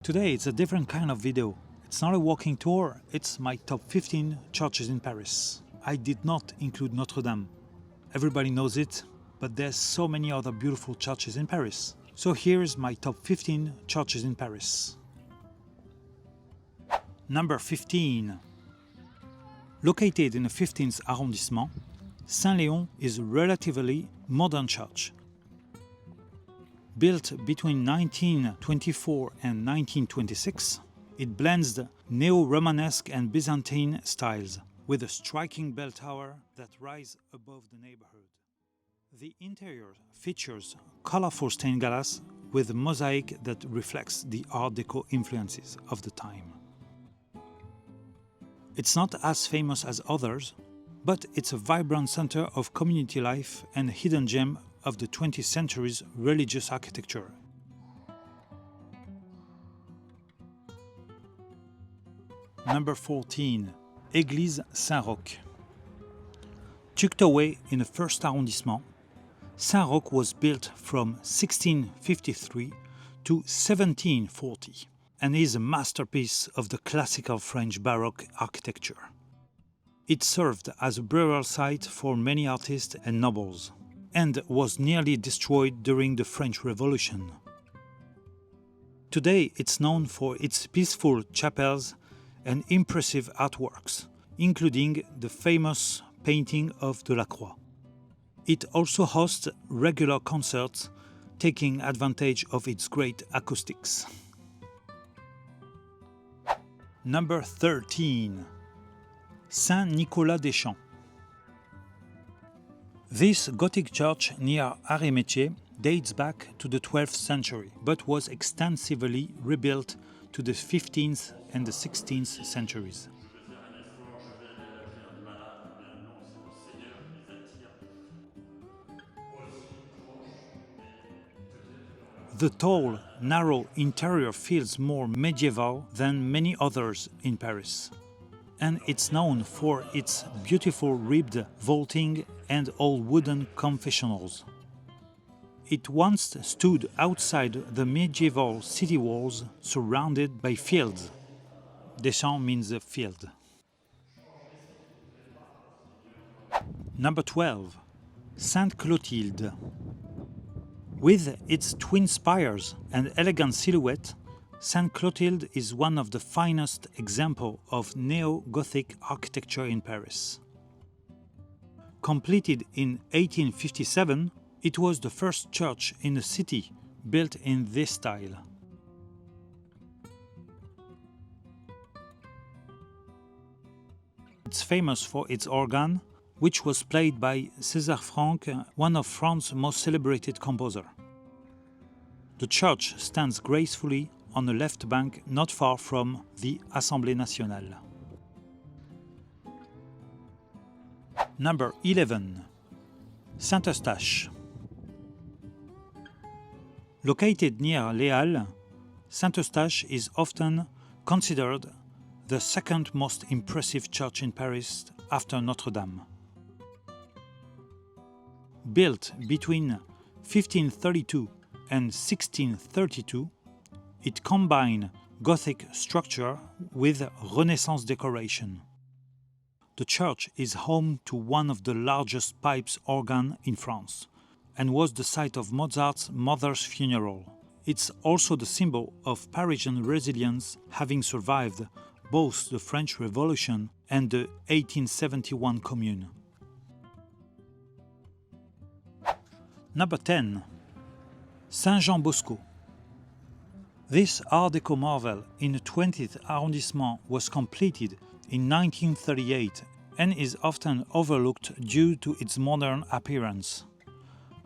Today it's a different kind of video. It's not a walking tour, it's my top 15 churches in Paris. I did not include Notre-Dame. Everybody knows it, but there's so many other beautiful churches in Paris. So here's my top 15 churches in Paris. Number 15. Located in the 15th arrondissement, Saint-Léon is a relatively modern church. Built between 1924 and 1926, it blends the neo-Romanesque and Byzantine styles, with a striking bell tower that rises above the neighborhood. The interior features colorful stained glass with a mosaic that reflects the Art Deco influences of the time. It's not as famous as others, but it's a vibrant center of community life and a hidden gem of the 20th century's religious architecture. Number 14. Église Saint-Roch. Tucked away in the 1st arrondissement, Saint-Roch was built from 1653 to 1740 and is a masterpiece of the classical French Baroque architecture. It served as a burial site for many artists and nobles, and was nearly destroyed during the French Revolution. Today it's known for its peaceful chapels and impressive artworks, including the famous painting of Delacroix. It also hosts regular concerts, taking advantage of its great acoustics. Number 13. Saint-Nicolas-des-Champs. This Gothic church near Arrêt-Métier dates back to the 12th century, but was extensively rebuilt to the 15th and the 16th centuries. The tall, narrow interior feels more medieval than many others in Paris, and it's known for its beautiful ribbed vaulting and old wooden confessionals. It once stood outside the medieval city walls surrounded by fields. Deschamps means a field. Number 12. Sainte Clotilde. With its twin spires and elegant silhouette, Sainte Clotilde is one of the finest examples of neo-Gothic architecture in Paris. Completed in 1857, it was the first church in the city built in this style. It's famous for its organ, which was played by César Franck, one of France's most celebrated composers. The church stands gracefully on the left bank not far from the Assemblée nationale. Number 11. Saint-Eustache. Located near Les Halles, Saint-Eustache is often considered the second most impressive church in Paris after Notre-Dame. Built between 1532 and 1632, it combined Gothic structure with Renaissance decoration. The church is home to one of the largest pipes organ in France and was the site of Mozart's mother's funeral. It's also the symbol of Parisian resilience, having survived both the French Revolution and the 1871 Commune. Number 10. Saint-Jean-Bosco. This Art Deco marvel in the 20th arrondissement was completed in 1938 and is often overlooked due to its modern appearance.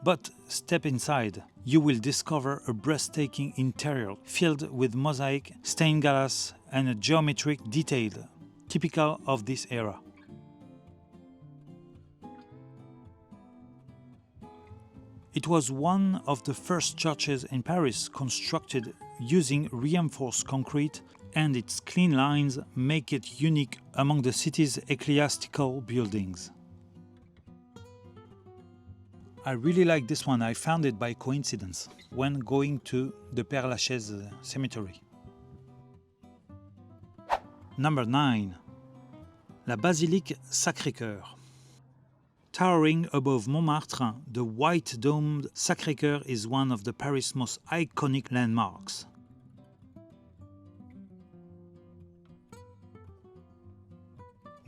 But step inside, you will discover a breathtaking interior filled with mosaic, stained glass and a geometric detail typical of this era. It was one of the first churches in Paris constructed using reinforced concrete, and its clean lines make it unique among the city's ecclesiastical buildings. I really like this one. I found it by coincidence when going to the Père Lachaise cemetery. Number 9. La Basilique Sacré-Cœur. Towering above Montmartre, the white-domed Sacré-Cœur is one of the Paris' most iconic landmarks.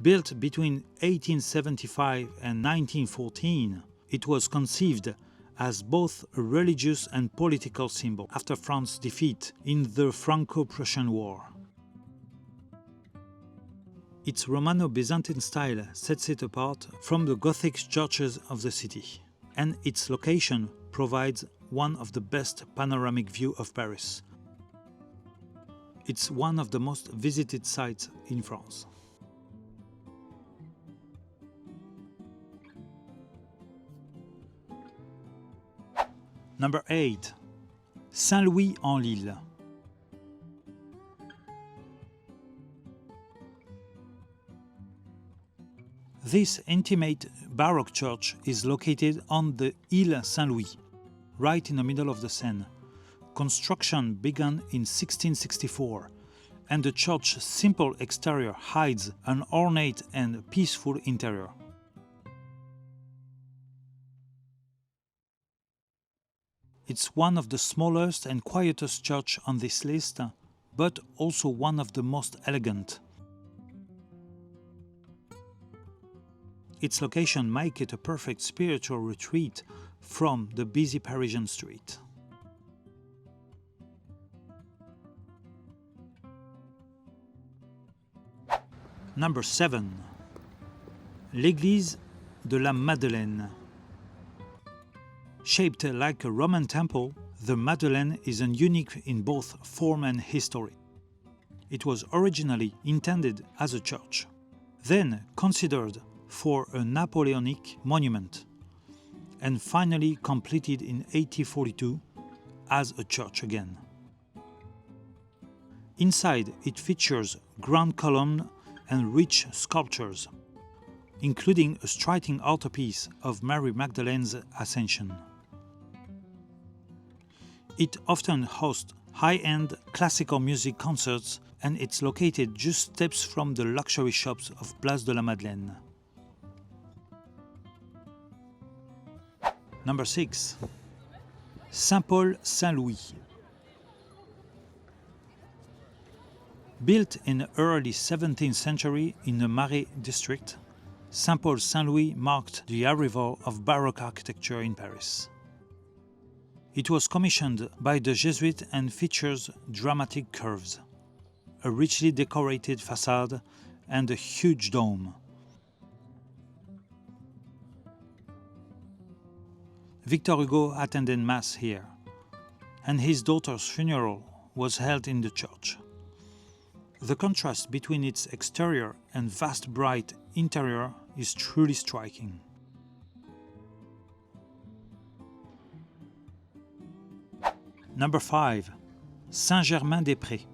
Built between 1875 and 1914, it was conceived as both a religious and political symbol after France's defeat in the Franco-Prussian War. Its Romano-Byzantine style sets it apart from the Gothic churches of the city, and its location provides one of the best panoramic views of Paris. It's one of the most visited sites in France. Number 8. Saint-Louis-en-l'Île. This intimate Baroque church is located on the Île Saint-Louis, right in the middle of the Seine. Construction began in 1664, and the church's simple exterior hides an ornate and peaceful interior. It's one of the smallest and quietest churches on this list, but also one of the most elegant. Its location makes it a perfect spiritual retreat from the busy Parisian street. Number 7. L'église de la Madeleine. Shaped like a Roman temple, the Madeleine is unique in both form and history. It was originally intended as a church, then considered for a Napoleonic monument, and finally completed in 1842 as a church again. Inside, it features grand columns and rich sculptures, including a striking altarpiece of Mary Magdalene's Ascension. It often hosts high-end classical music concerts, and it's located just steps from the luxury shops of Place de la Madeleine. Number 6. Saint-Paul-Saint-Louis. Built in the early 17th century in the Marais district, Saint-Paul-Saint-Louis marked the arrival of Baroque architecture in Paris. It was commissioned by the Jesuits and features dramatic curves, a richly decorated facade, and a huge dome. Victor Hugo attended Mass here, and his daughter's funeral was held in the church. The contrast between its exterior and vast bright interior is truly striking. Number 5. Saint-Germain-des-Prés.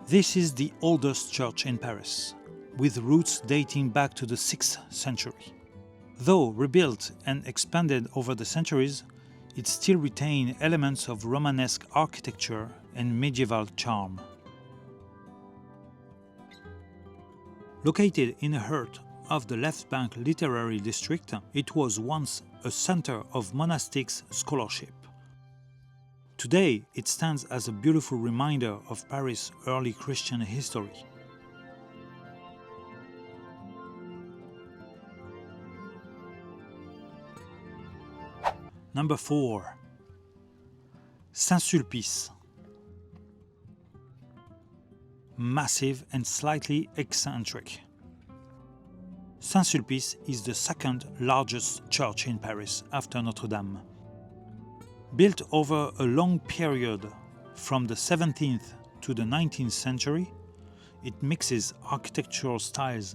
This is the oldest church in Paris, with roots dating back to the 6th century. Though rebuilt and expanded over the centuries, it still retains elements of Romanesque architecture and medieval charm. Located in the heart of the Left Bank Literary District, it was once a center of monastic scholarship. Today, it stands as a beautiful reminder of Paris' early Christian history. Number 4. Saint-Sulpice. Massive and slightly eccentric. Saint-Sulpice is the second largest church in Paris after Notre-Dame. Built over a long period from the 17th to the 19th century, it mixes architectural styles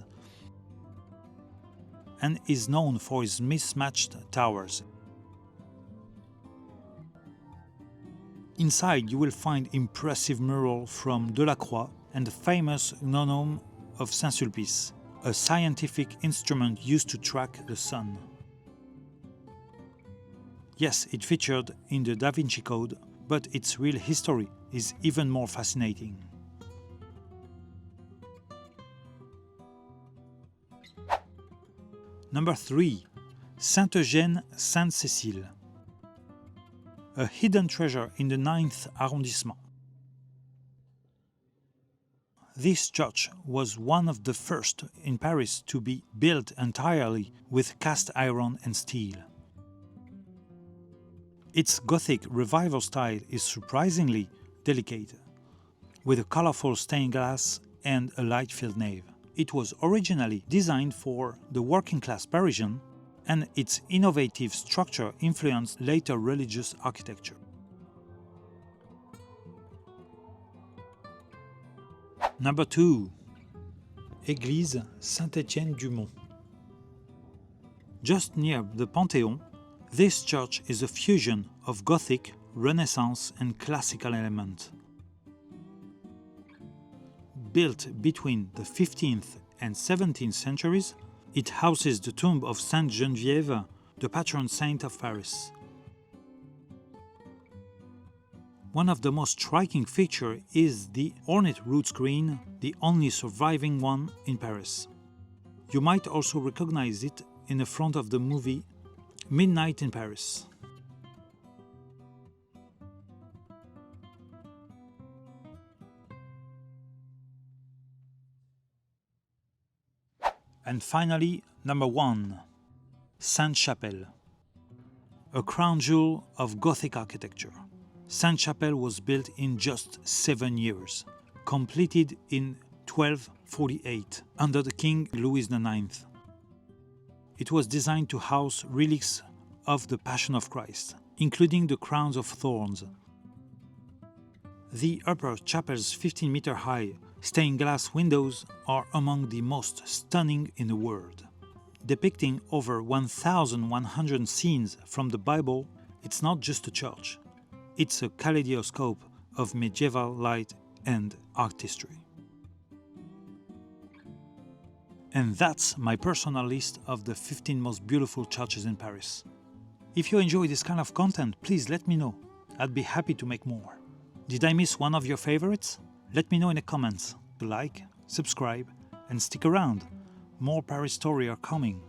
and is known for its mismatched towers. Inside, you will find impressive murals from Delacroix and the famous gnome of Saint-Sulpice, a scientific instrument used to track the sun. Yes, it featured in the Da Vinci Code, but its real history is even more fascinating. Number 3. Sainte-Eugène-Sainte-Cécile. A hidden treasure in the 9th arrondissement. This church was one of the first in Paris to be built entirely with cast iron and steel. Its Gothic revival style is surprisingly delicate, with a colorful stained glass and a light-filled nave. It was originally designed for the working-class Parisian, and its innovative structure influenced later religious architecture. Number 2. Église Saint-Étienne-du-Mont. Just near the Panthéon, this church is a fusion of Gothic, Renaissance and classical elements. Built between the 15th and 17th centuries, it houses the tomb of Sainte Geneviève, the patron saint of Paris. One of the most striking features is the ornate rood screen, the only surviving one in Paris. You might also recognize it in the front of the movie Midnight in Paris. And finally, number 1. Sainte-Chapelle. A crown jewel of Gothic architecture. Sainte-Chapelle was built in just 7 years, completed in 1248 under the King Louis IX. It was designed to house relics of the Passion of Christ, including the crowns of thorns. The upper chapel's 15-meter-high stained glass windows are among the most stunning in the world. Depicting over 1,100 scenes from the Bible, it's not just a church. It's a kaleidoscope of medieval light and artistry. And that's my personal list of the 15 most beautiful churches in Paris. If you enjoy this kind of content, please let me know. I'd be happy to make more. Did I miss one of your favorites? Let me know in the comments. Like, subscribe, and stick around. More Paris stories are coming.